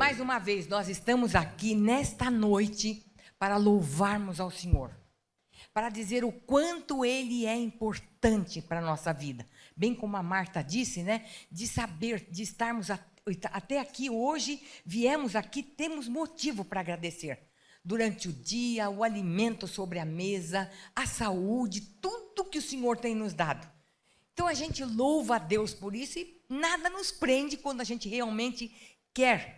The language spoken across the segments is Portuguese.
Mais uma vez, nós estamos aqui nesta noite para louvarmos ao Senhor, para dizer o quanto Ele é importante para a nossa vida. Bem como a Marta disse, né? De saber, de estarmos até aqui hoje, viemos aqui, temos motivo para agradecer. Durante o dia, o alimento sobre a mesa, a saúde, tudo que o Senhor tem nos dado. Então a gente louva a Deus por isso e nada nos prende quando a gente realmente quer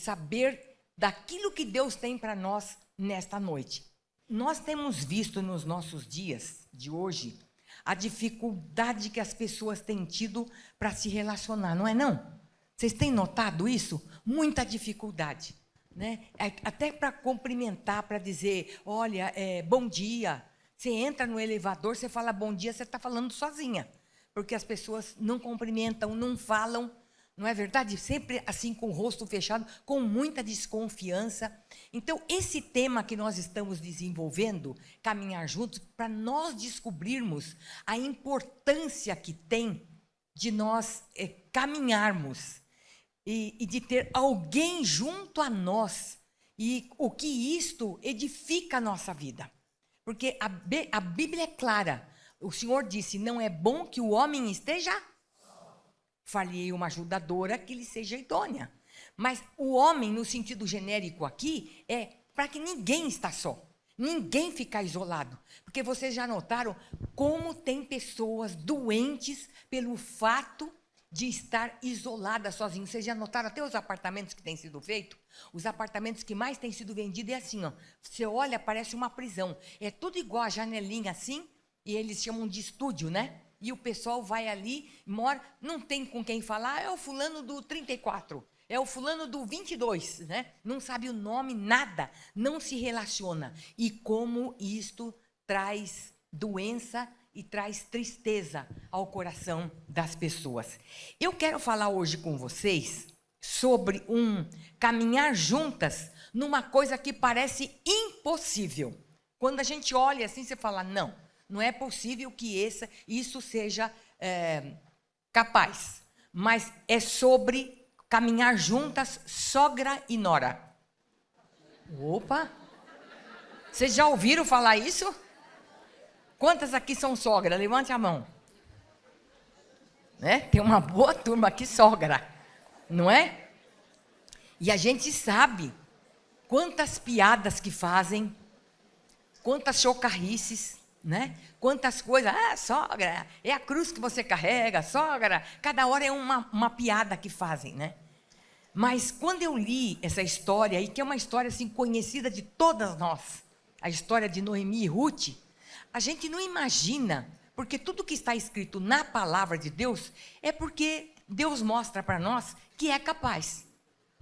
saber daquilo que Deus tem para nós nesta noite. Nós temos visto nos nossos dias de hoje a dificuldade que as pessoas têm tido para se relacionar, não é não? Vocês têm notado isso? Muita dificuldade, né? Até para cumprimentar, para dizer, olha, bom dia. Você entra no elevador, você fala bom dia, você está falando sozinha, porque as pessoas não cumprimentam, não falam. Não é verdade? Sempre assim, com o rosto fechado, com muita desconfiança. Então, esse tema que nós estamos desenvolvendo, caminhar juntos, para nós descobrirmos a importância que tem de nós caminharmos e de ter alguém junto a nós e o que isto edifica a nossa vida. Porque a Bíblia é clara. O Senhor disse, não é bom que o homem esteja... Falhei uma ajudadora que lhe seja idônea. Mas o homem, no sentido genérico aqui, é para que ninguém está só. Ninguém ficar isolado. Porque vocês já notaram como tem pessoas doentes pelo fato de estar isolada sozinha. Vocês já notaram até os apartamentos que têm sido feitos? Os apartamentos que mais têm sido vendidos é assim, ó. Você olha, parece uma prisão. É tudo igual a janelinha assim, e eles chamam de estúdio, né? E o pessoal vai ali, mora, não tem com quem falar, é o fulano do 34, é o fulano do 22, né? Não sabe o nome, nada, não se relaciona. E como isto traz doença e traz tristeza ao coração das pessoas. Eu quero falar hoje com vocês sobre caminhar juntas numa coisa que parece impossível. Quando a gente olha assim, você fala, não é possível que isso seja capaz. Mas é sobre caminhar juntas, sogra e nora. Opa! Vocês já ouviram falar isso? Quantas aqui são sogra? Levante a mão. Né? Tem uma boa turma aqui, sogra. Não é? E a gente sabe quantas piadas que fazem, quantas chocarrices, né? Quantas coisas, sogra, é a cruz que você carrega, sogra, cada hora é uma piada que fazem, né? Mas quando eu li essa história, e que é uma história assim conhecida de todas nós, a história de Noemi e Ruth, a gente não imagina, porque tudo que está escrito na palavra de Deus é porque Deus mostra para nós que é capaz.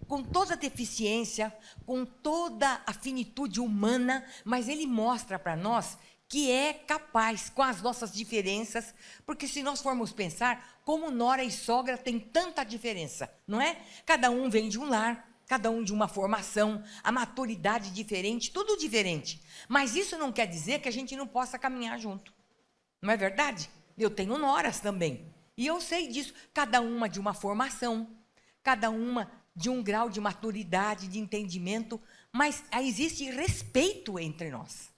Com toda a deficiência, com toda a finitude humana, mas Ele mostra para nós que é capaz, com as nossas diferenças, porque se nós formos pensar, como nora e sogra tem tanta diferença, não é? Cada um vem de um lar, cada um de uma formação, a maturidade diferente, tudo diferente. Mas isso não quer dizer que a gente não possa caminhar junto. Não é verdade? Eu tenho noras também, e eu sei disso, cada uma de uma formação, cada uma de um grau de maturidade, de entendimento, mas existe respeito entre nós.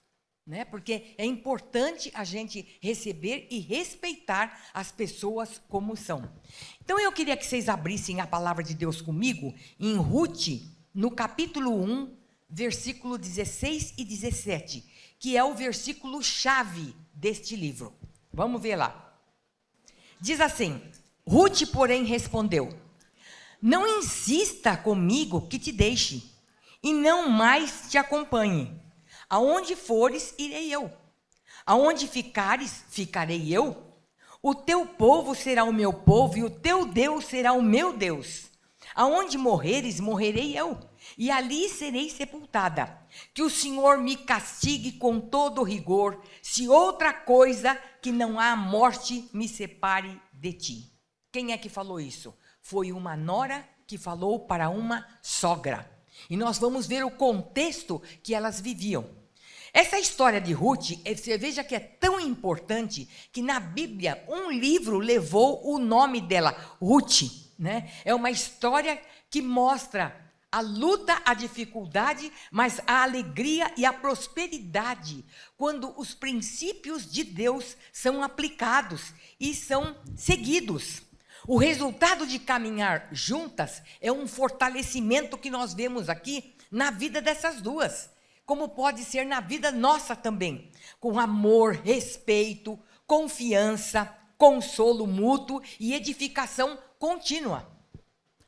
Né? Porque é importante a gente receber e respeitar as pessoas como são. Então, eu queria que vocês abrissem a palavra de Deus comigo em Ruth, no capítulo 1, versículo 16 e 17, que é o versículo-chave deste livro. Vamos ver lá. Diz assim, Ruth, porém, respondeu, não insista comigo que te deixe, e não mais te acompanhe. Aonde fores, irei eu. Aonde ficares, ficarei eu. O teu povo será o meu povo, e o teu Deus será o meu Deus. Aonde morreres, morrerei eu, e ali serei sepultada. Que o Senhor me castigue com todo rigor, se outra coisa que não há morte me separe de ti. Quem é que falou isso? Foi uma nora que falou para uma sogra. E nós vamos ver o contexto que elas viviam. Essa história de Ruth, você veja que é tão importante que na Bíblia um livro levou o nome dela, Ruth, né? É uma história que mostra A luta, a dificuldade, mas a alegria e a prosperidade, quando os princípios de Deus são aplicados e são seguidos. O resultado de caminhar juntas é um fortalecimento que nós vemos aqui na vida dessas duas, como pode ser na vida nossa também, com amor, respeito, confiança, consolo mútuo e edificação contínua.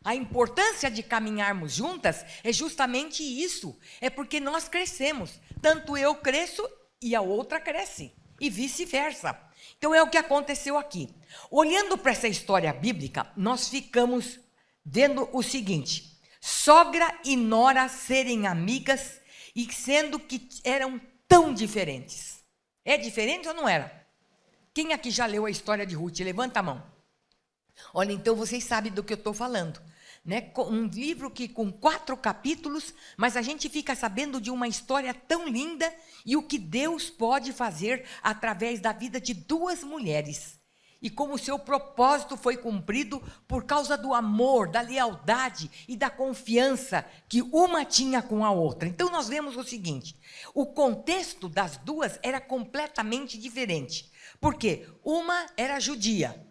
A importância de caminharmos juntas é justamente isso, é porque nós crescemos, tanto eu cresço e a outra cresce, e vice-versa. Então é o que aconteceu aqui. Olhando para essa história bíblica, nós ficamos vendo o seguinte: sogra e nora serem amigas e sendo que eram tão diferentes. É diferente ou não era? Quem aqui já leu a história de Ruth? Levanta a mão. Olha, então vocês sabem do que eu estou falando, né? Um livro que com 4 capítulos, mas a gente fica sabendo de uma história tão linda e o que Deus pode fazer através da vida de 2 mulheres. E como o seu propósito foi cumprido por causa do amor, da lealdade e da confiança que uma tinha com a outra. Então nós vemos o seguinte: o contexto das duas era completamente diferente. Por quê? Uma era judia,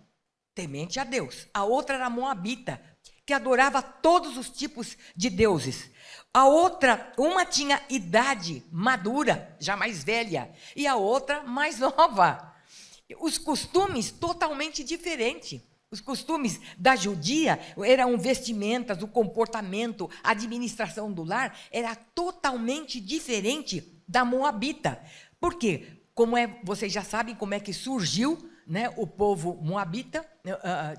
temente a Deus. A outra era moabita, que adorava todos os tipos de deuses. A outra, uma tinha idade madura, já mais velha, e a outra mais nova. Os costumes totalmente diferentes. Os costumes da judia eram vestimentas, o comportamento, a administração do lar era totalmente diferente da moabita. Por quê? Vocês já sabem como é que surgiu, né, o povo moabita,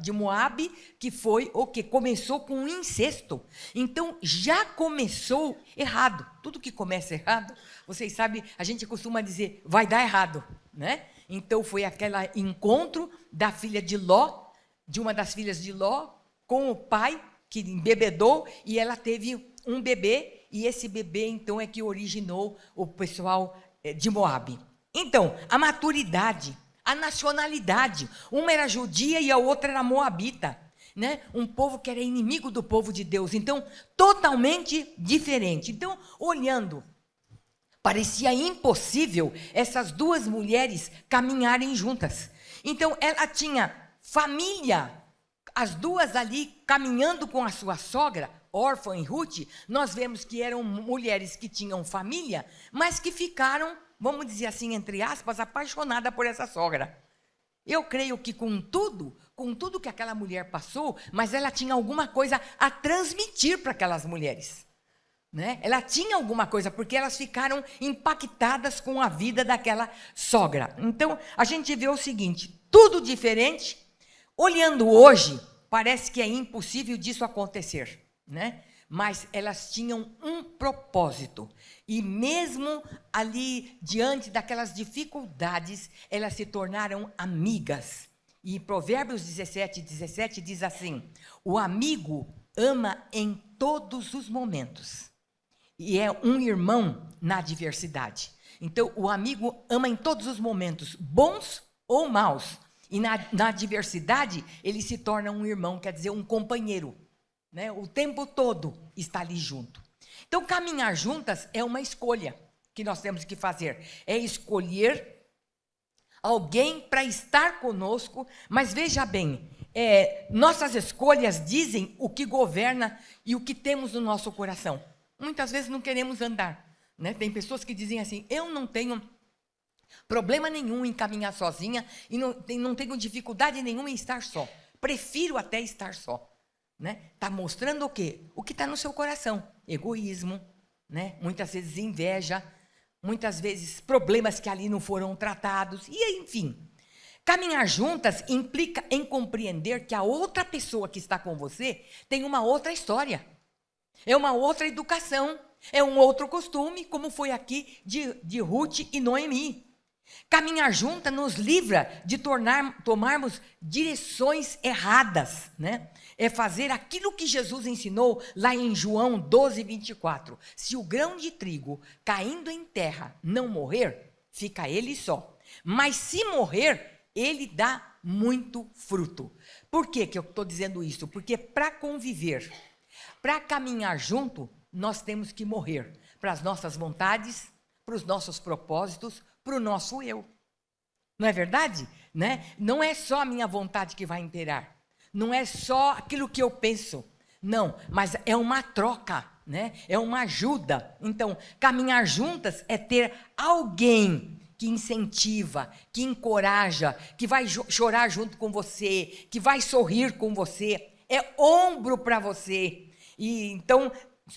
de Moabe, que foi o que começou com o incesto. Então, já começou errado. Tudo que começa errado, vocês sabem, a gente costuma dizer, vai dar errado, né? Então, foi aquele encontro da filha de Ló, de uma das filhas de Ló, com o pai, que embebedou, e ela teve um bebê, e esse bebê, então, é que originou o pessoal de Moabe. Então, a maturidade, a nacionalidade, uma era judia e a outra era moabita, né? Um povo que era inimigo do povo de Deus, então totalmente diferente. Então, olhando, parecia impossível essas 2 mulheres caminharem juntas. Então, ela tinha família, as duas ali caminhando com a sua sogra, Orfa e Ruth. Nós vemos que eram mulheres que tinham família, mas que ficaram, vamos dizer assim, entre aspas, apaixonada por essa sogra. Eu creio que com tudo que aquela mulher passou, mas ela tinha alguma coisa a transmitir para aquelas mulheres, né? Ela tinha alguma coisa, porque elas ficaram impactadas com a vida daquela sogra. Então, a gente vê o seguinte, tudo diferente. Olhando hoje, parece que é impossível disso acontecer, né? Mas elas tinham um propósito, e mesmo ali, diante daquelas dificuldades, elas se tornaram amigas. E Provérbios 17 diz assim: o amigo ama em todos os momentos, e é um irmão na adversidade. Então, o amigo ama em todos os momentos, bons ou maus, e na adversidade, ele se torna um irmão, quer dizer, um companheiro, né? O tempo todo está ali junto. Então, caminhar juntas é uma escolha que nós temos que fazer. É escolher alguém para estar conosco, mas veja bem, nossas escolhas dizem o que governa e o que temos no nosso coração. Muitas vezes não queremos andar, né? Tem pessoas que dizem assim, eu não tenho problema nenhum em caminhar sozinha e não tenho dificuldade nenhuma em estar só. Prefiro até estar só. Está mostrando o quê? O que está no seu coração. Egoísmo, né? Muitas vezes inveja, muitas vezes problemas que ali não foram tratados, e enfim. Caminhar juntas implica em compreender que a outra pessoa que está com você tem uma outra história, é uma outra educação, é um outro costume, como foi aqui de Ruth e Noemi. Caminhar junta nos livra de tomarmos direções erradas, né? É fazer aquilo que Jesus ensinou lá em João 12:24. Se o grão de trigo caindo em terra não morrer, fica ele só. Mas se morrer, ele dá muito fruto. Por que eu estou dizendo isso? Porque para conviver Para caminhar junto, nós temos que morrer para as nossas vontades, para os nossos propósitos, para o nosso eu. Não é verdade? Né? Não é só a minha vontade que vai imperar. Não é só aquilo que eu penso. Não, mas é uma troca, né? É uma ajuda. Então, caminhar juntas é ter alguém que incentiva, que encoraja, que vai chorar junto com você, que vai sorrir com você. É ombro para você. E então,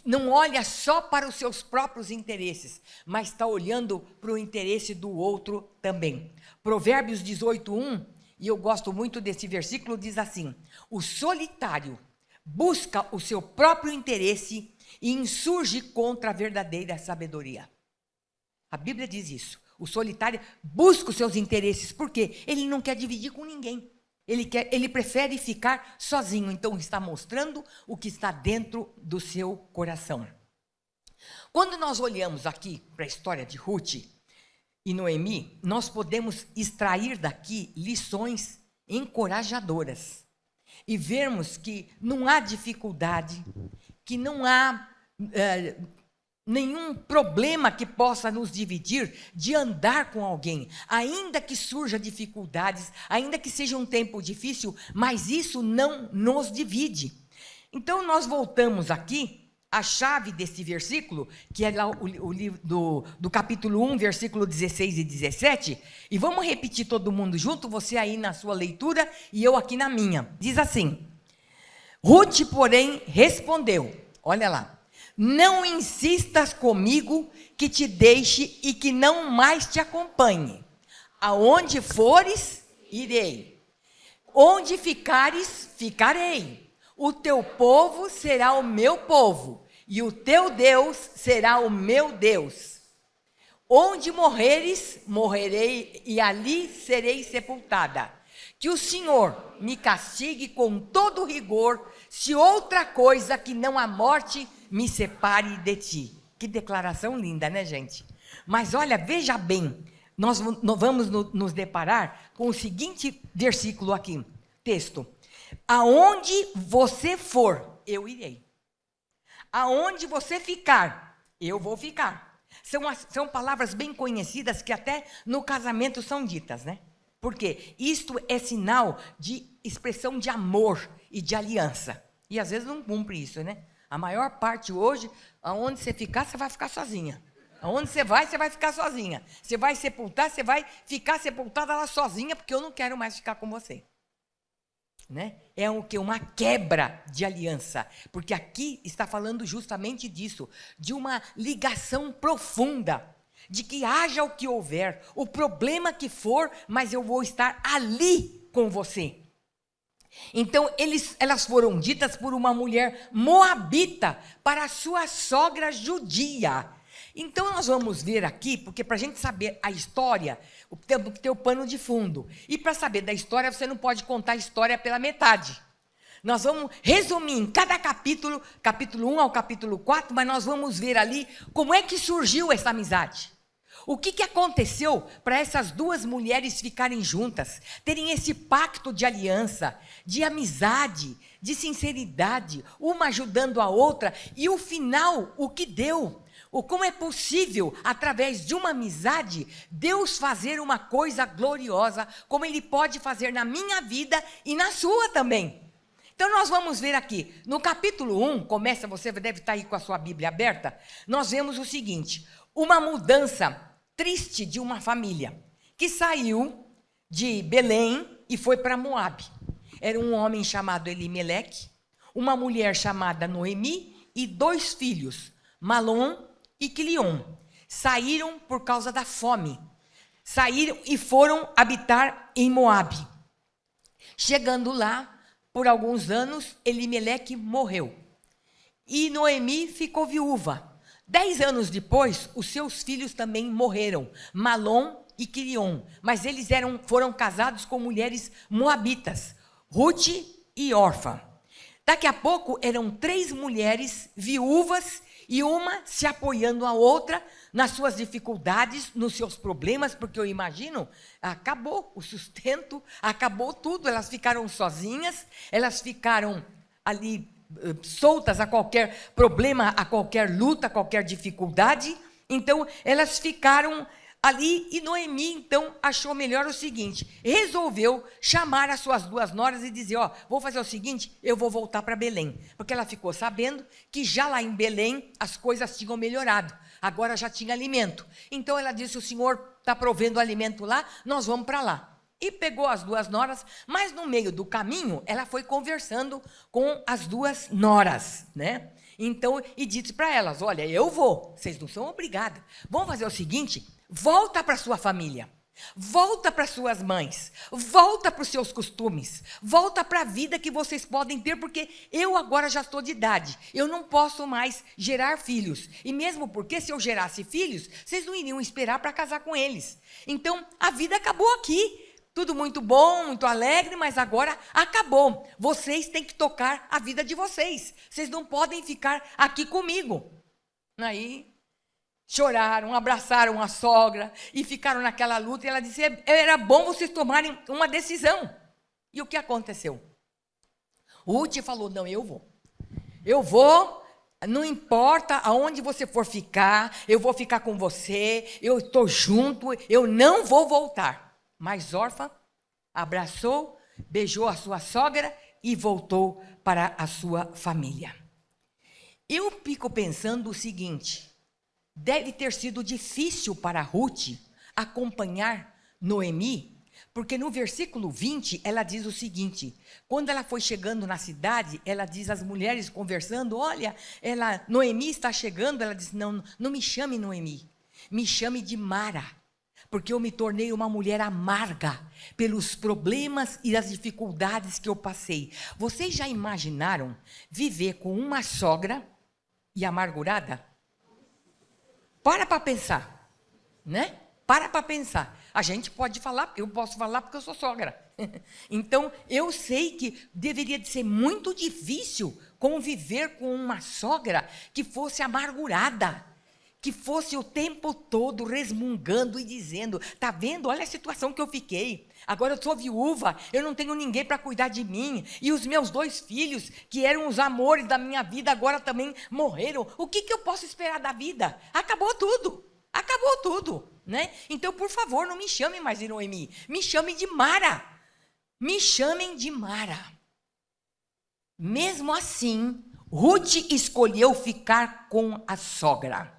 não olha só para os seus próprios interesses, mas está olhando para o interesse do outro também. Provérbios 18:1, e eu gosto muito desse versículo, diz assim: o solitário busca o seu próprio interesse e insurge contra a verdadeira sabedoria. A Bíblia diz isso. O solitário busca os seus interesses, porque ele não quer dividir com ninguém. Ele prefere ficar sozinho, então está mostrando o que está dentro do seu coração. Quando nós olhamos aqui para a história de Ruth e Noemi, nós podemos extrair daqui lições encorajadoras e vermos que não há dificuldade, que não há nenhum problema que possa nos dividir de andar com alguém, ainda que surja dificuldades, ainda que seja um tempo difícil, mas isso não nos divide. Então nós voltamos aqui à chave desse versículo, que é lá o livro do capítulo 1, versículo 16 e 17, e vamos repetir todo mundo junto, você aí na sua leitura e eu aqui na minha. Diz assim: Ruth, porém, respondeu, olha lá: não insistas comigo que te deixe e que não mais te acompanhe. Aonde fores, irei. Onde ficares, ficarei. O teu povo será o meu povo, e o teu Deus será o meu Deus. Onde morreres, morrerei, e ali serei sepultada. Que o Senhor me castigue com todo rigor, se outra coisa que não a morte me separe de ti. Que declaração linda, né, gente? Mas olha, veja bem, nós vamos nos deparar com o seguinte versículo aqui, texto: aonde você for, eu irei. Aonde você ficar, eu vou ficar. São palavras bem conhecidas que até no casamento são ditas, né? Porque isto é sinal de expressão de amor e de aliança. E às vezes não cumpre isso, né? A maior parte hoje, aonde você ficar, você vai ficar sozinha. Aonde você vai ficar sozinha. Você vai sepultar, você vai ficar sepultada lá sozinha, porque eu não quero mais ficar com você. Né? É uma quebra de aliança, porque aqui está falando justamente disso, de uma ligação profunda, de que haja o que houver, o problema que for, mas eu vou estar ali com você. Então, elas foram ditas por uma mulher moabita para a sua sogra judia. Então, nós vamos ver aqui, porque para a gente saber a história, temos que ter o pano de fundo. E para saber da história, você não pode contar a história pela metade. Nós vamos resumir em cada capítulo, capítulo 1 ao capítulo 4, mas nós vamos ver ali como é que surgiu essa amizade. O que aconteceu para essas duas mulheres ficarem juntas, terem esse pacto de aliança, de amizade, de sinceridade, uma ajudando a outra, e o final, o que deu? Como é possível, através de uma amizade, Deus fazer uma coisa gloriosa, como Ele pode fazer na minha vida e na sua também. Então, nós vamos ver aqui, no capítulo 1, você deve estar aí com a sua Bíblia aberta, nós vemos o seguinte: uma mudança triste de uma família que saiu de Belém e foi para Moabe. Era um homem chamado Elimeleque, uma mulher chamada Noemi e 2 filhos, Malom e Quilion. Saíram por causa da fome. Saíram e foram habitar em Moabe. Chegando lá, por alguns anos, Elimeleque morreu. E Noemi ficou viúva. 10 anos depois, os seus filhos também morreram, Malom e Quilion, mas eles foram casados com mulheres moabitas, Ruth e Orfa. Daqui a pouco eram 3 mulheres viúvas e uma se apoiando a outra nas suas dificuldades, nos seus problemas, porque eu imagino, acabou o sustento, acabou tudo, elas ficaram sozinhas, elas ficaram ali soltas a qualquer problema, a qualquer luta, a qualquer dificuldade. Então, elas ficaram ali e Noemi, então, achou melhor o seguinte, resolveu chamar as suas 2 noras e dizer, vou fazer o seguinte, eu vou voltar para Belém. Porque ela ficou sabendo que já lá em Belém as coisas tinham melhorado, agora já tinha alimento. Então ela disse, o Senhor está provendo alimento lá, nós vamos para lá. E pegou as 2 noras, mas no meio do caminho, ela foi conversando com as 2 noras, né? Então, e disse para elas, olha, eu vou, vocês não são obrigadas. Vamos fazer o seguinte, volta para sua família, volta para suas mães, volta para os seus costumes, volta para a vida que vocês podem ter, porque eu agora já estou de idade, eu não posso mais gerar filhos. E mesmo porque se eu gerasse filhos, vocês não iriam esperar para casar com eles. Então, a vida acabou aqui. Tudo muito bom, muito alegre, mas agora acabou. Vocês têm que tocar a vida de vocês. Vocês não podem ficar aqui comigo. Aí choraram, abraçaram a sogra e ficaram naquela luta. E ela disse, era bom vocês tomarem uma decisão. E o que aconteceu? Ruth falou, não, eu vou. Eu vou, não importa aonde você for ficar, eu vou ficar com você, eu estou junto, eu não vou voltar. Mas Orfa abraçou, beijou a sua sogra e voltou para a sua família. Eu fico pensando o seguinte, deve ter sido difícil para Ruth acompanhar Noemi, porque no versículo 20 ela diz o seguinte, quando ela foi chegando na cidade, ela diz às mulheres conversando, olha, Noemi está chegando, ela diz, não me chame Noemi, me chame de Mara. Porque eu me tornei uma mulher amarga pelos problemas e as dificuldades que eu passei. Vocês já imaginaram viver com uma sogra e amargurada? Para pensar, né? Para pensar. A gente pode falar, eu posso falar porque eu sou sogra. Então, eu sei que deveria de ser muito difícil conviver com uma sogra que fosse amargurada. Que fosse o tempo todo resmungando e dizendo, tá vendo, olha a situação que eu fiquei, agora eu sou viúva, eu não tenho ninguém para cuidar de mim, e os meus 2 filhos, que eram os amores da minha vida, agora também morreram, o que eu posso esperar da vida? Acabou tudo, né? Então, por favor, não me chame mais de Noemi, me chame de Mara, me chamem de Mara. Mesmo assim, Ruth escolheu ficar com a sogra.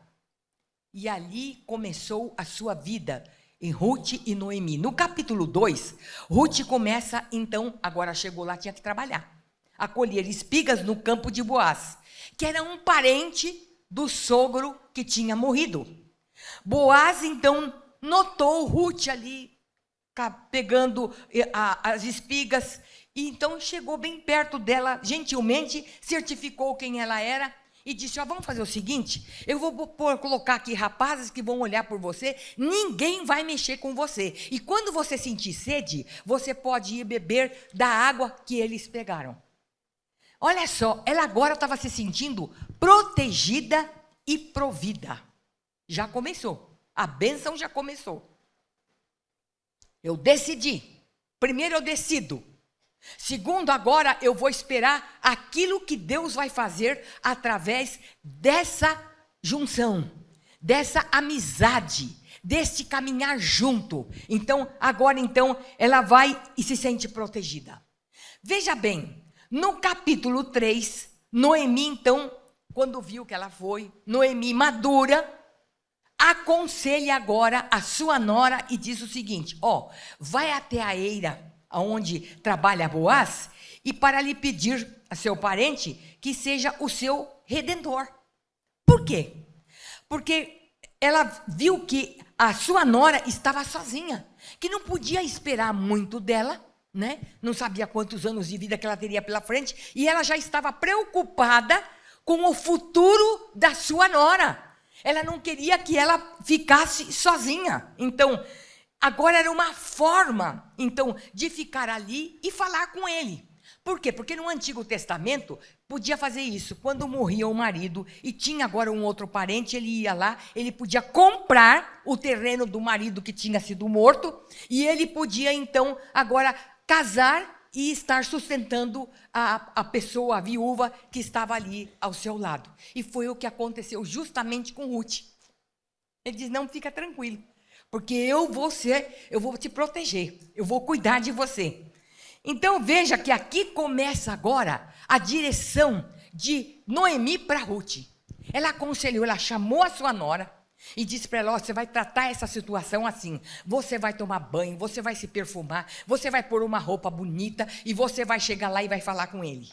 E ali começou a sua vida em Ruth e Noemi. No capítulo 2, Ruth começa, então, agora chegou lá, tinha que trabalhar, a colher espigas no campo de Boaz, que era um parente do sogro que tinha morrido. Boaz, então, notou Ruth ali, pegando as espigas, e então chegou bem perto dela, gentilmente certificou quem ela era, e disse, vamos fazer o seguinte, eu vou colocar aqui rapazes que vão olhar por você, ninguém vai mexer com você. E quando você sentir sede, você pode ir beber da água que eles pegaram. Olha só, ela agora estava se sentindo protegida e provida. Já começou, a bênção já começou. Eu decidi, primeiro eu decido. Segundo, agora eu vou esperar aquilo que Deus vai fazer através dessa junção, dessa amizade, deste caminhar junto. Então, agora ela vai e se sente protegida. Veja bem, no capítulo 3, Noemi, então, quando viu que ela foi, Noemi madura, aconselha agora a sua nora e diz o seguinte, vai até a eira, onde trabalha Boaz, e para lhe pedir a seu parente que seja o seu redentor. Por quê? Porque ela viu que a sua nora estava sozinha, que não podia esperar muito dela, né? Não sabia quantos anos de vida que ela teria pela frente, e ela já estava preocupada com o futuro da sua nora. Ela não queria que ela ficasse sozinha. Então, agora era uma forma, então, de ficar ali e falar com ele. Por quê? Porque no Antigo Testamento podia fazer isso. Quando morria o marido e tinha agora um outro parente, ele ia lá, ele podia comprar o terreno do marido que tinha sido morto e ele podia, então, agora casar e estar sustentando a pessoa, a viúva que estava ali ao seu lado. E foi o que aconteceu justamente com Ruth. Ele diz, não, fica tranquilo, porque eu vou te proteger, eu vou cuidar de você. Então veja que aqui começa agora a direção de Noemi para Ruth. Ela aconselhou, ela chamou a sua nora e disse para ela, ó, você vai tratar essa situação assim, você vai tomar banho, você vai se perfumar, você vai pôr uma roupa bonita e você vai chegar lá e vai falar com ele.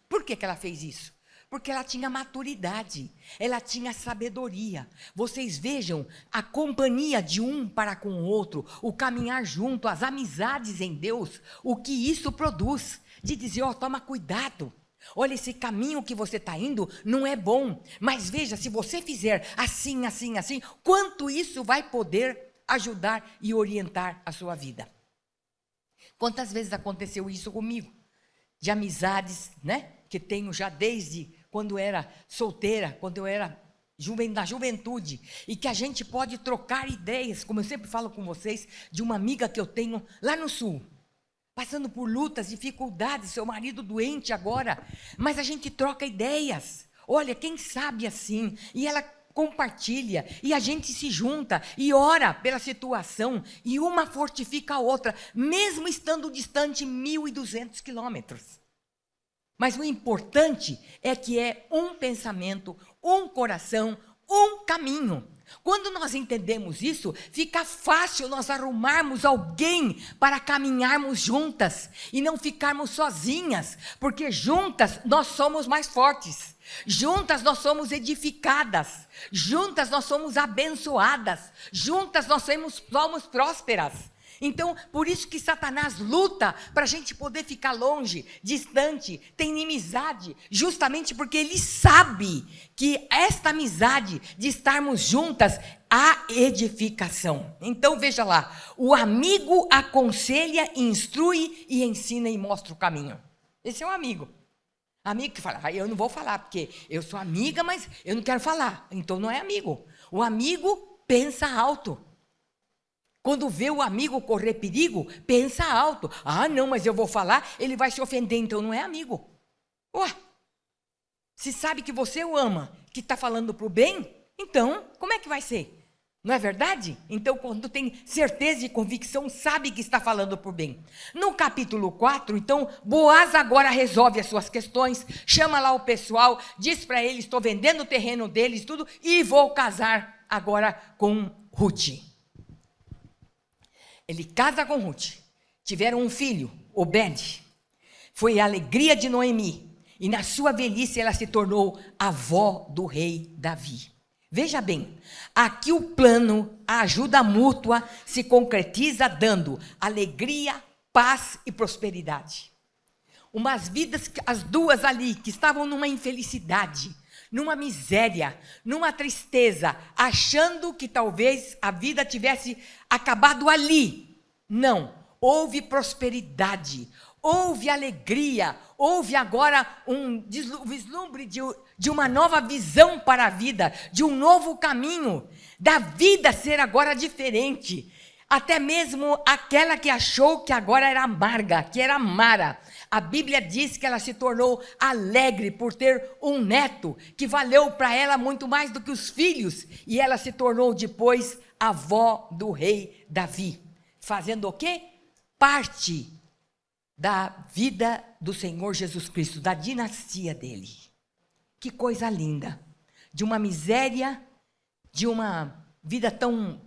Por que ela fez isso? Porque ela tinha maturidade, ela tinha sabedoria. Vocês vejam a companhia de um para com o outro, o caminhar junto, as amizades em Deus, o que isso produz, de dizer, ó, toma cuidado. Olha, esse caminho que você está indo não é bom, mas veja, se você fizer assim, assim, assim, quanto isso vai poder ajudar e orientar a sua vida. Quantas vezes aconteceu isso comigo? De amizades, né? Que tenho já desde quando era solteira, quando eu era da juventude, e que a gente pode trocar ideias, como eu sempre falo com vocês, de uma amiga que eu tenho lá no sul, passando por lutas, dificuldades, seu marido doente agora, mas a gente troca ideias. Olha, quem sabe assim, e ela compartilha, e a gente se junta e ora pela situação, e uma fortifica a outra, mesmo estando distante 1.200 quilômetros. Mas o importante é que é um pensamento, um coração, um caminho. Quando nós entendemos isso, fica fácil nós arrumarmos alguém para caminharmos juntas e não ficarmos sozinhas, porque juntas nós somos mais fortes, juntas nós somos edificadas, juntas nós somos abençoadas, juntas nós somos prósperas. Então, por isso que Satanás luta para a gente poder ficar longe, distante, tem inimizade, justamente porque ele sabe que esta amizade de estarmos juntas há edificação. Então, veja lá, o amigo aconselha, instrui e ensina e mostra o caminho. Esse é um amigo. Amigo que fala, eu não vou falar porque eu sou amiga, mas eu não quero falar. Então, não é amigo. O amigo pensa alto. Quando vê o amigo correr perigo, pensa alto. Ah, não, mas eu vou falar, ele vai se ofender, então não é amigo. Ué, se sabe que você o ama, que está falando para o bem, então, como é que vai ser? Não é verdade? Então, quando tem certeza e convicção, sabe que está falando para o bem. No capítulo 4, então, Boaz agora resolve as suas questões, chama lá o pessoal, diz para eles, estou vendendo o terreno deles, tudo, e vou casar agora com Ruth. Ele casa com Ruth, tiveram um filho, Obed, foi a alegria de Noemi, e na sua velhice ela se tornou avó do rei Davi. Veja bem, aqui o plano, a ajuda mútua se concretiza dando alegria, paz e prosperidade. Umas vidas, as duas ali, que estavam numa infelicidade, numa miséria, numa tristeza, achando que talvez a vida tivesse acabado ali. Não, houve prosperidade, houve alegria, houve agora um vislumbre de uma nova visão para a vida, de um novo caminho, da vida ser agora diferente. Até mesmo aquela que achou que agora era amarga, que era Mara, a Bíblia diz que ela se tornou alegre por ter um neto, que valeu para ela muito mais do que os filhos, e ela se tornou depois avó do rei Davi, fazendo o quê? Parte da vida do Senhor Jesus Cristo, da dinastia dele. Que coisa linda, de uma miséria, de uma vida tão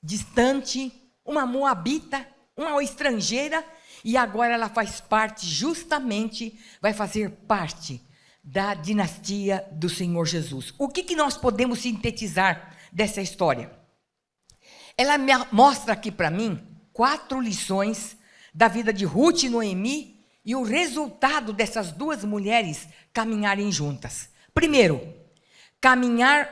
distante, uma moabita, uma estrangeira, e agora ela faz parte, justamente, vai fazer parte da dinastia do Senhor Jesus. O que nós podemos sintetizar dessa história? Ela mostra aqui para mim 4 lições da vida de Ruth e Noemi e o resultado dessas duas mulheres caminharem juntas. Primeiro, caminhar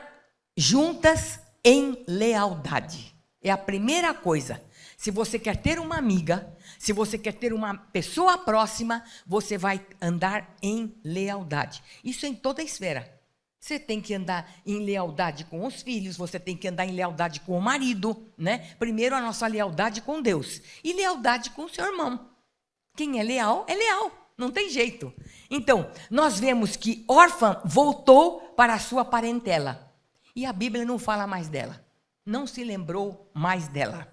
juntas em lealdade. É a primeira coisa. Se você quer ter uma amiga, se você quer ter uma pessoa próxima, você vai andar em lealdade. Isso em toda a esfera. Você tem que andar em lealdade com os filhos, você tem que andar em lealdade com o marido, né? Primeiro a nossa lealdade com Deus e lealdade com o seu irmão. Quem é leal, não tem jeito. Então, nós vemos que órfã voltou para a sua parentela. E a Bíblia não fala mais dela. Não se lembrou mais dela.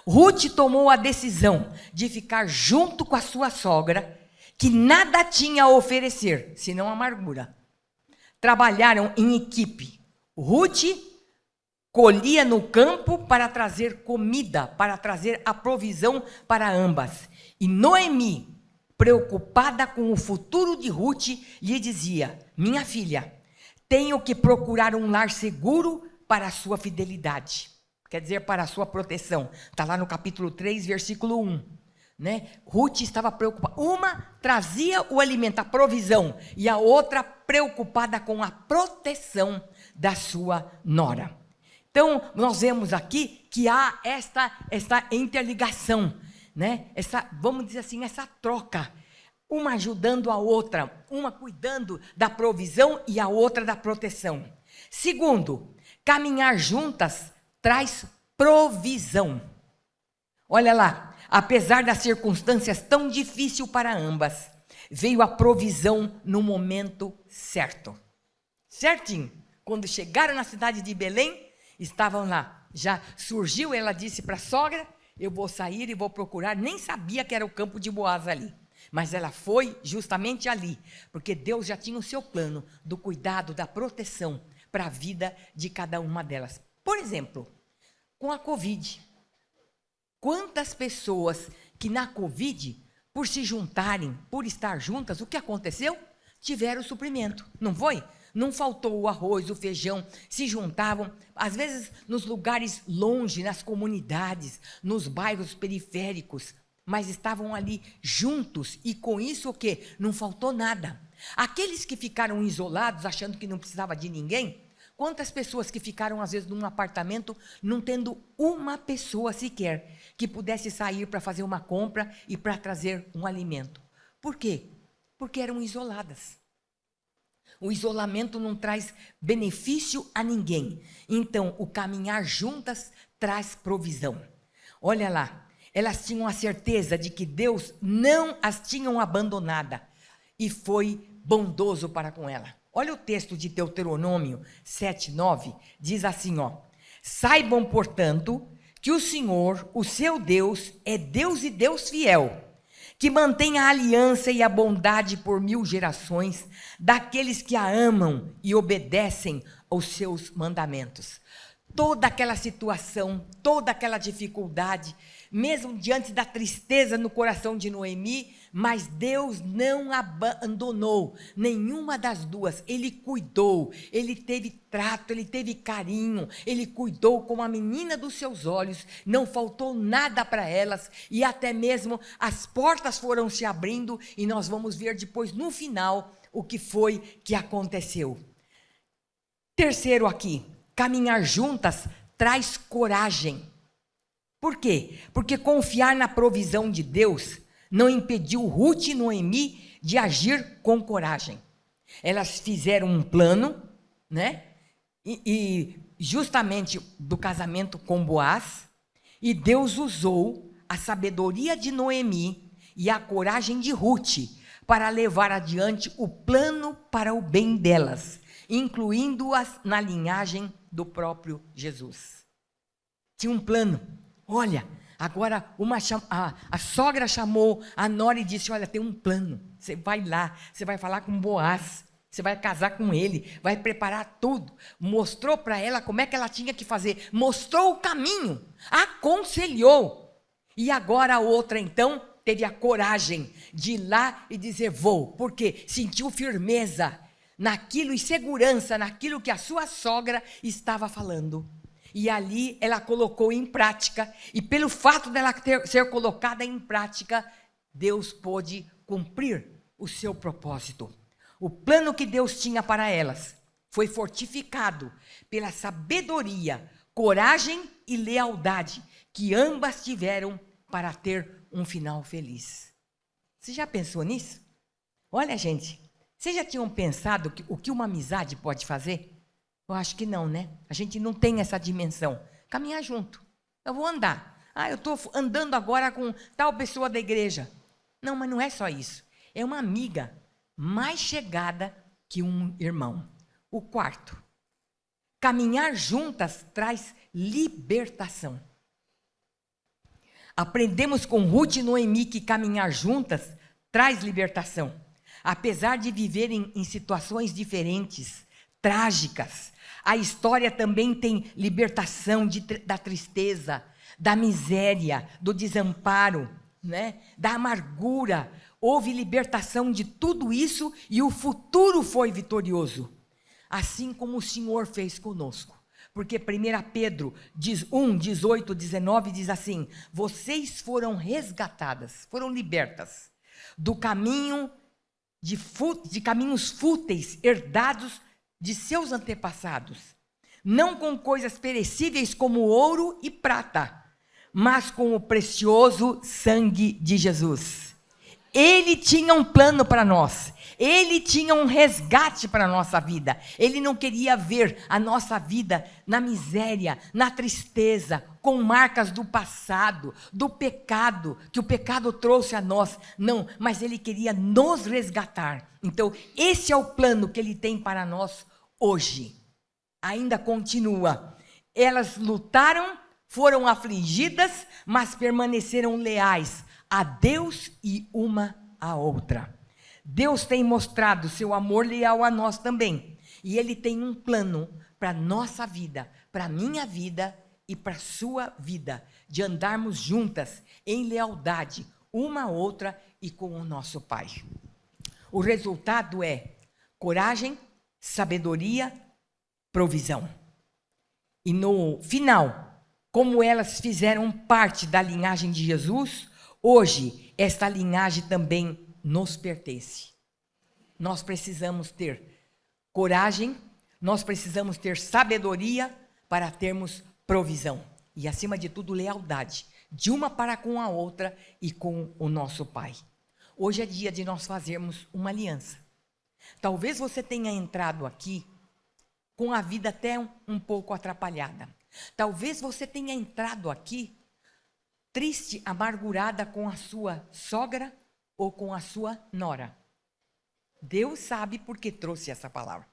Ruth tomou a decisão de ficar junto com a sua sogra, que nada tinha a oferecer, senão amargura. Trabalharam em equipe. Ruth colhia no campo para trazer comida, para trazer a provisão para ambas. E Noemi, preocupada com o futuro de Ruth, lhe dizia: minha filha, tenho que procurar um lar seguro para a sua fidelidade. Quer dizer, para a sua proteção. Está lá no capítulo 3, versículo 1. Né? Ruth estava preocupada. Uma trazia o alimento, a provisão, e a outra preocupada com a proteção da sua nora. Então, nós vemos aqui que há esta interligação, né? Vamos dizer assim, essa troca. Uma ajudando a outra, uma cuidando da provisão e a outra da proteção. Segundo, caminhar juntas traz provisão. Olha lá, apesar das circunstâncias tão difíceis para ambas, veio a provisão no momento certo. Certinho. Quando chegaram na cidade de Belém, estavam lá. Já surgiu, ela disse para a sogra: eu vou sair e vou procurar. Nem sabia que era o campo de Boaz ali. Mas ela foi justamente ali, porque Deus já tinha o seu plano do cuidado, da proteção para a vida de cada uma delas. Por exemplo, com a Covid. Quantas pessoas que na Covid, por se juntarem, por estar juntas, o que aconteceu? Tiveram suprimento, não foi? Não faltou o arroz, o feijão, se juntavam, às vezes nos lugares longe, nas comunidades, nos bairros periféricos, mas estavam ali juntos e com isso o quê? Não faltou nada. Aqueles que ficaram isolados, achando que não precisava de ninguém, quantas pessoas que ficaram às vezes num apartamento, não tendo uma pessoa sequer que pudesse sair para fazer uma compra e para trazer um alimento. Por quê? Porque eram isoladas. O isolamento não traz benefício a ninguém. Então, o caminhar juntas traz provisão. Olha lá, elas tinham a certeza de que Deus não as tinha abandonada e foi bondoso para com ela. Olha o texto de Deuteronômio 7:9, diz assim, ó: saibam, portanto, que o Senhor, o seu Deus, é Deus e Deus fiel, que mantém a aliança e a bondade por 1000 gerações daqueles que a amam e obedecem aos seus mandamentos. Toda aquela situação, toda aquela dificuldade, mesmo diante da tristeza no coração de Noemi, mas Deus não abandonou nenhuma das duas. Ele cuidou, ele teve trato, ele teve carinho, ele cuidou como a menina dos seus olhos, não faltou nada para elas, e até mesmo as portas foram se abrindo, e nós vamos ver depois no final o que foi que aconteceu. Terceiro aqui, caminhar juntas traz coragem. Por quê? Porque confiar na provisão de Deus não impediu Ruth e Noemi de agir com coragem. Elas fizeram um plano, né? E justamente do casamento com Boaz, e Deus usou a sabedoria de Noemi e a coragem de Ruth para levar adiante o plano para o bem delas, incluindo-as na linhagem do próprio Jesus. Tinha um plano. Olha, agora a sogra chamou a nora e disse: olha, tem um plano, você vai lá, você vai falar com Boaz, você vai casar com ele, vai preparar tudo. Mostrou para ela como é que ela tinha que fazer, mostrou o caminho, aconselhou. E agora a outra então teve a coragem de ir lá e dizer: vou, porque sentiu firmeza naquilo e segurança naquilo que a sua sogra estava falando. E ali ela colocou em prática, e pelo fato dela ser colocada em prática, Deus pôde cumprir o seu propósito. O plano que Deus tinha para elas foi fortificado pela sabedoria, coragem e lealdade que ambas tiveram para ter um final feliz. Você já pensou nisso? Olha, gente, vocês já tinham pensado o que uma amizade pode fazer? Eu acho que não, né? A gente não tem essa dimensão. Caminhar junto. Eu vou andar. Eu estou andando agora com tal pessoa da igreja. Não, mas não é só isso. É uma amiga mais chegada que um irmão. O quarto, caminhar juntas traz libertação. Aprendemos com Ruth e Noemi que caminhar juntas traz libertação. Apesar de viverem em situações diferentes, trágicas, a história também tem libertação da tristeza, da miséria, do desamparo, né? Da amargura. Houve libertação de tudo isso e o futuro foi vitorioso. Assim como o Senhor fez conosco. Porque 1 Pedro 1, 18, 19 diz assim: vocês foram resgatadas, foram libertas do caminho de caminhos fúteis herdados de seus antepassados, não com coisas perecíveis como ouro e prata, mas com o precioso sangue de Jesus. Ele tinha um plano para nós. Ele tinha um resgate para a nossa vida. Ele não queria ver a nossa vida na miséria, na tristeza, com marcas do passado, do pecado, que o pecado trouxe a nós. Não, mas Ele queria nos resgatar. Então, esse é o plano que Ele tem para nós hoje. Ainda continua. Elas lutaram, foram afligidas, mas permaneceram leais a Deus e uma à outra. Deus tem mostrado seu amor leal a nós também. E Ele tem um plano para a nossa vida, para a minha vida e para a sua vida, de andarmos juntas em lealdade, uma à outra e com o nosso Pai. O resultado é coragem, sabedoria, provisão. E no final, como elas fizeram parte da linhagem de Jesus, hoje esta linhagem também nos pertence. Nós precisamos ter coragem, nós precisamos ter sabedoria para termos provisão. E, acima de tudo, lealdade, de uma para com a outra e com o nosso Pai. Hoje é dia de nós fazermos uma aliança. Talvez você tenha entrado aqui com a vida até um pouco atrapalhada. Talvez você tenha entrado aqui triste, amargurada com a sua sogra ou com a sua nora. Deus sabe por que trouxe essa palavra.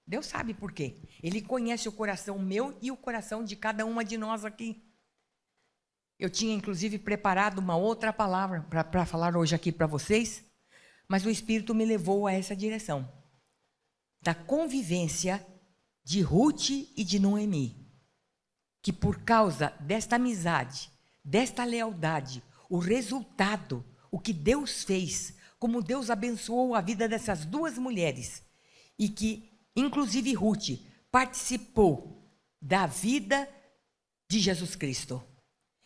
Deus sabe por quê. Ele conhece o coração meu e o coração de cada uma de nós aqui. Eu tinha, inclusive, preparado uma outra palavra para falar hoje aqui para vocês, mas o Espírito me levou a essa direção. Da convivência de Ruth e de Noemi. Que por causa desta amizade, desta lealdade, o resultado, o que Deus fez, como Deus abençoou a vida dessas duas mulheres, e que, inclusive Ruth, participou da vida de Jesus Cristo.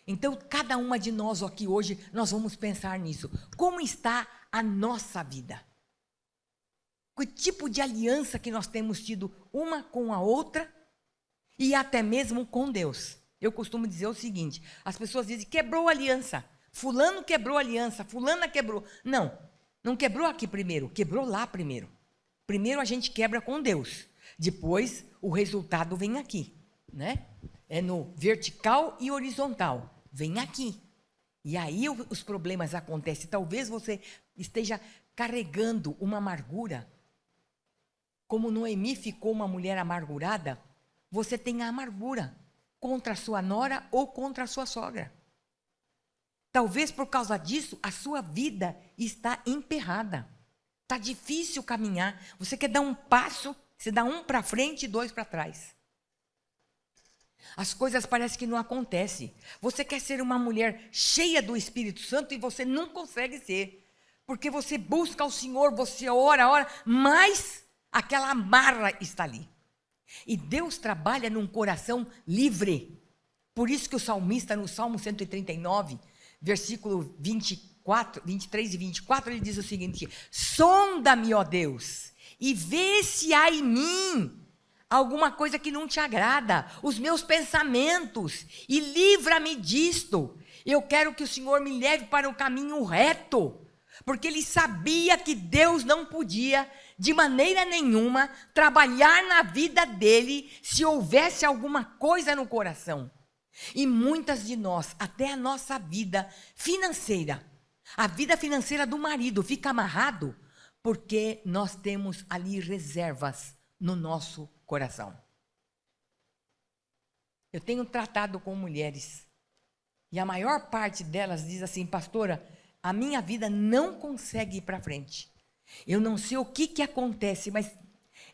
Então, cada uma de nós aqui hoje, nós vamos pensar nisso. Como está a nossa vida? Que tipo de aliança que nós temos tido uma com a outra e até mesmo com Deus? Eu costumo dizer o seguinte, as pessoas dizem, quebrou a aliança. Fulano quebrou a aliança, fulana quebrou. Não, não quebrou aqui primeiro, quebrou lá primeiro. Primeiro a gente quebra com Deus, depois o resultado vem aqui, né? É no vertical e horizontal, vem aqui. E aí os problemas acontecem. Talvez você esteja carregando uma amargura. Como Noemi ficou uma mulher amargurada, você tem a amargura contra a sua nora ou contra a sua sogra. Talvez por causa disso, a sua vida está emperrada. Está difícil caminhar. Você quer dar um passo, você dá um para frente e dois para trás. As coisas parecem que não acontecem. Você quer ser uma mulher cheia do Espírito Santo e você não consegue ser. Porque você busca o Senhor, você ora, mas aquela amarra está ali. E Deus trabalha num coração livre. Por isso que o salmista, no Salmo 139, versículo 23 e 24, ele diz o seguinte: sonda-me, ó Deus, e vê se há em mim alguma coisa que não te agrada, os meus pensamentos, e livra-me disto. Eu quero que o Senhor me leve para o caminho reto, porque ele sabia que Deus não podia, de maneira nenhuma, trabalhar na vida dele se houvesse alguma coisa no coração. E muitas de nós, até a nossa vida financeira, A vida financeira do marido fica amarrado porque nós temos ali reservas no nosso coração. Eu tenho tratado com mulheres e a maior parte delas diz assim: pastora, a minha vida não consegue ir para frente. Eu não sei o que acontece, mas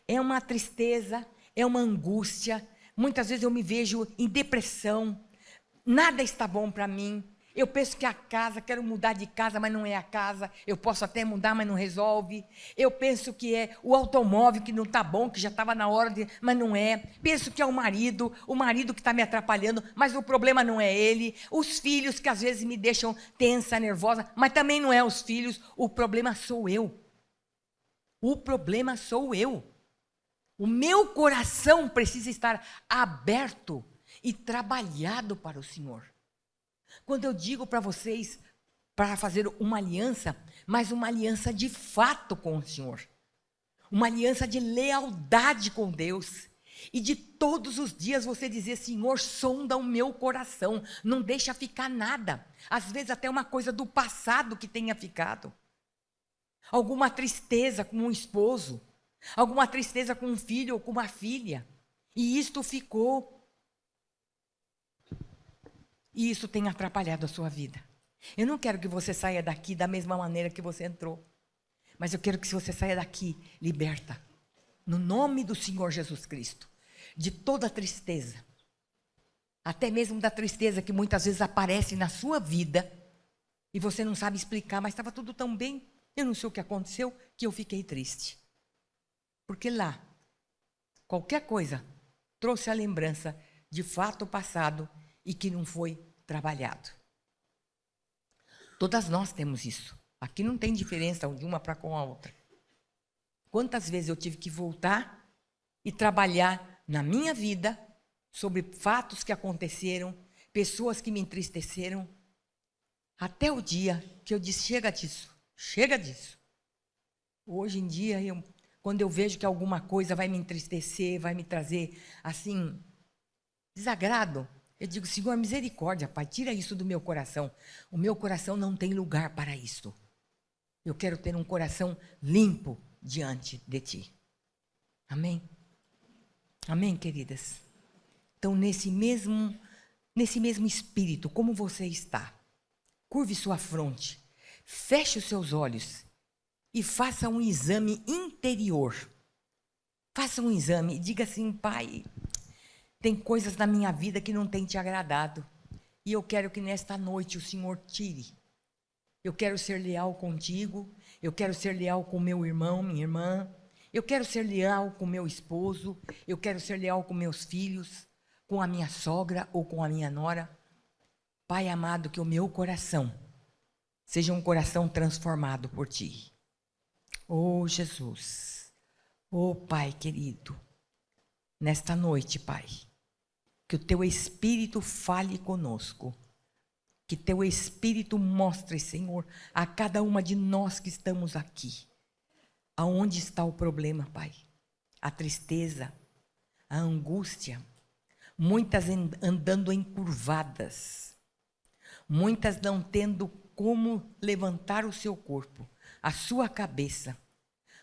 é uma tristeza, é uma angústia. Muitas vezes eu me vejo em depressão, nada está bom para mim. Eu penso que a casa, quero mudar de casa, mas não é a casa. Eu posso até mudar, mas não resolve. Eu penso que é o automóvel que não está bom, que já estava na hora de, mas não é. Penso que é o marido que está me atrapalhando, mas o problema não é ele. Os filhos que às vezes me deixam tensa, nervosa, mas também não é os filhos. O problema sou eu. O problema sou eu. O meu coração precisa estar aberto e trabalhado para o Senhor. Quando eu digo para vocês para fazer uma aliança, mas uma aliança de fato com o Senhor, uma aliança de lealdade com Deus, e de todos os dias você dizer: Senhor, sonda o meu coração, não deixa ficar nada, às vezes até uma coisa do passado que tenha ficado, alguma tristeza com um esposo, alguma tristeza com um filho ou com uma filha, e isto ficou. E isso tem atrapalhado a sua vida. Eu não quero que você saia daqui da mesma maneira que você entrou. Mas eu quero que você saia daqui liberta. No nome do Senhor Jesus Cristo. De toda tristeza. Até mesmo da tristeza que muitas vezes aparece na sua vida. E você não sabe explicar, mas estava tudo tão bem. Eu não sei o que aconteceu, que eu fiquei triste. Porque lá, qualquer coisa trouxe a lembrança de fato passado e que não foi trabalhado. Todas nós temos isso. Aqui não tem diferença de uma para com a outra. Quantas vezes eu tive que voltar e trabalhar na minha vida sobre fatos que aconteceram, pessoas que me entristeceram, até o dia que eu disse: chega disso, chega disso. Hoje em dia, quando eu vejo que alguma coisa vai me entristecer, vai me trazer, assim, desagrado, eu digo: Senhor, misericórdia, Pai, tira isso do meu coração. O meu coração não tem lugar para isso. Eu quero ter um coração limpo diante de Ti. Amém? Amém, queridas? Então, nesse mesmo espírito, como você está, curve sua fronte, feche os seus olhos e faça um exame interior. Faça um exame e diga assim: Pai, tem coisas na minha vida que não tem te agradado. E eu quero que nesta noite o Senhor tire. Eu quero ser leal contigo. Eu quero ser leal com meu irmão, minha irmã. Eu quero ser leal com meu esposo. Eu quero ser leal com meus filhos, com a minha sogra ou com a minha nora. Pai amado, que o meu coração seja um coração transformado por Ti. Oh, Jesus. Oh, Pai querido. Nesta noite, Pai, que o Teu Espírito fale conosco, que Teu Espírito mostre, Senhor, a cada uma de nós que estamos aqui, aonde está o problema, Pai, a tristeza, a angústia, muitas andando encurvadas, muitas não tendo como levantar o seu corpo, a sua cabeça,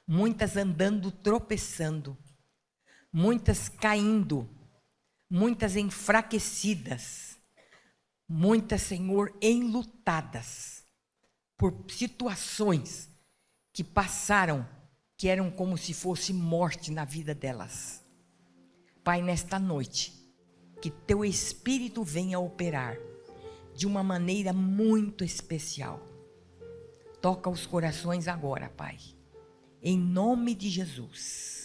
muitas andando tropeçando, muitas caindo, muitas enfraquecidas, muitas, Senhor, enlutadas por situações que passaram, que eram como se fosse morte na vida delas. Pai, nesta noite, que Teu Espírito venha operar de uma maneira muito especial. Toca os corações agora, Pai, em nome de Jesus.